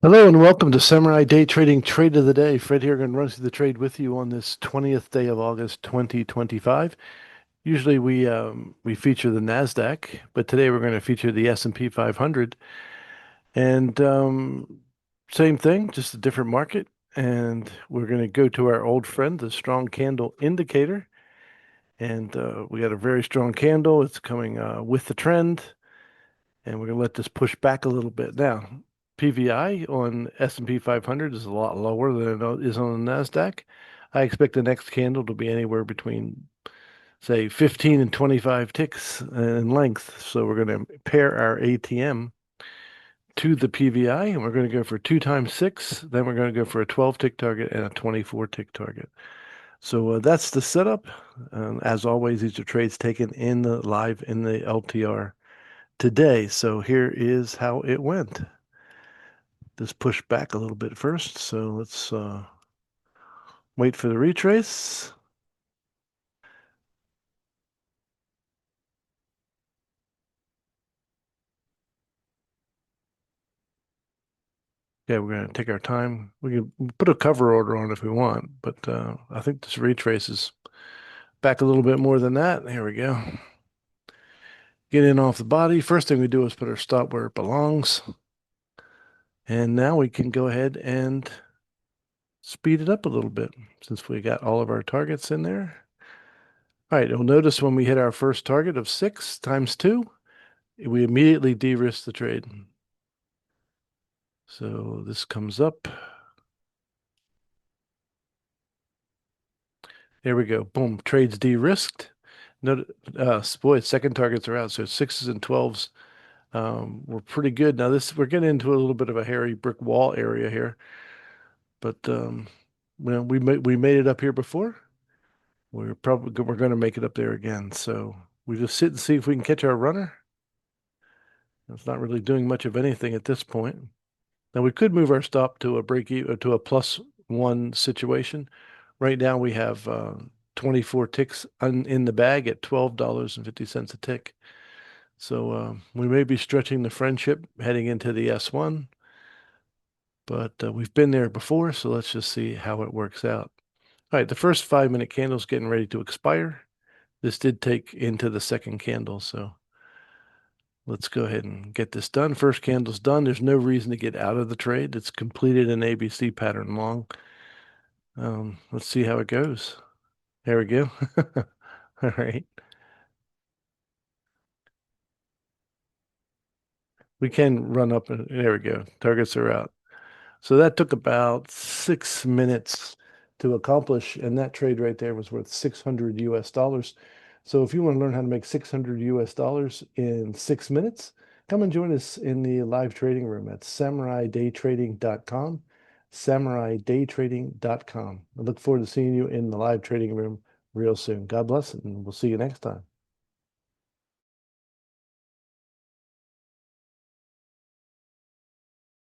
Hello and welcome to Samurai Day Trading Trade of the Day. Fred here, going to run through the trade with you on this 20th day of August 2025. Usually we feature the Nasdaq, but today we're going to feature the S&P 500. And same thing, just a different market. And we're going to go to our old friend, the strong candle indicator. And we got a very strong candle. It's coming with the trend. And we're going to let this push back a little bit. Now, PVI on S&P 500 is a lot lower than it is on the Nasdaq. I expect the next candle to be anywhere between, say, 15 and 25 ticks in length. So we're going to pair our ATM to the PVI, and we're going to go for 2 times 6. Then we're going to go for a 12 tick target and a 24 tick target. So that's the setup. As always, these are trades taken in the live in the LTR today. So here is how it went. This pushed back a little bit first, so let's wait for the retrace. Yeah, we're going to take our time. We can put a cover order on if we want, but I think this retrace is back a little bit more than that. Here we go. Get in off the body. First thing we do is put our stop where it belongs. And now we can go ahead and speed it up a little bit since we got all of our targets in there. All right, you'll notice when we hit our first target of 6 times 2, we immediately de-risk the trade. So this comes up. There we go. Boom. Trades de-risked. No, boy, second targets are out. So 6s and 12s were pretty good. Now we're getting into a little bit of a hairy brick wall area here, but well, we made it up here before. We're going to make it up there again. So we just sit and see if we can catch our runner. It's not really doing much of anything at this point. Now we could move our stop to a break even to a +1 situation. Right now we have 24 ticks in the bag at $12.50 a tick. So we may be stretching the friendship heading into the S1, but we've been there before, so let's just see how it works out. All right, the first 5-minute candle's getting ready to expire. This did take into the second candle, so let's go ahead and get this done. First candle's done. There's no reason to get out of the trade. It's completed an ABC pattern long. Let's see how it goes. There we go. All right. We can run up and there we go. Targets are out. So that took about 6 minutes to accomplish, and that trade right there was worth 600 US dollars. So if you want to learn how to make 600 US dollars in 6 minutes, come and join us in the live trading room at samuraidaytrading.com, samuraidaytrading.com. I look forward to seeing you in the live trading room real soon. God bless, and we'll see you next time.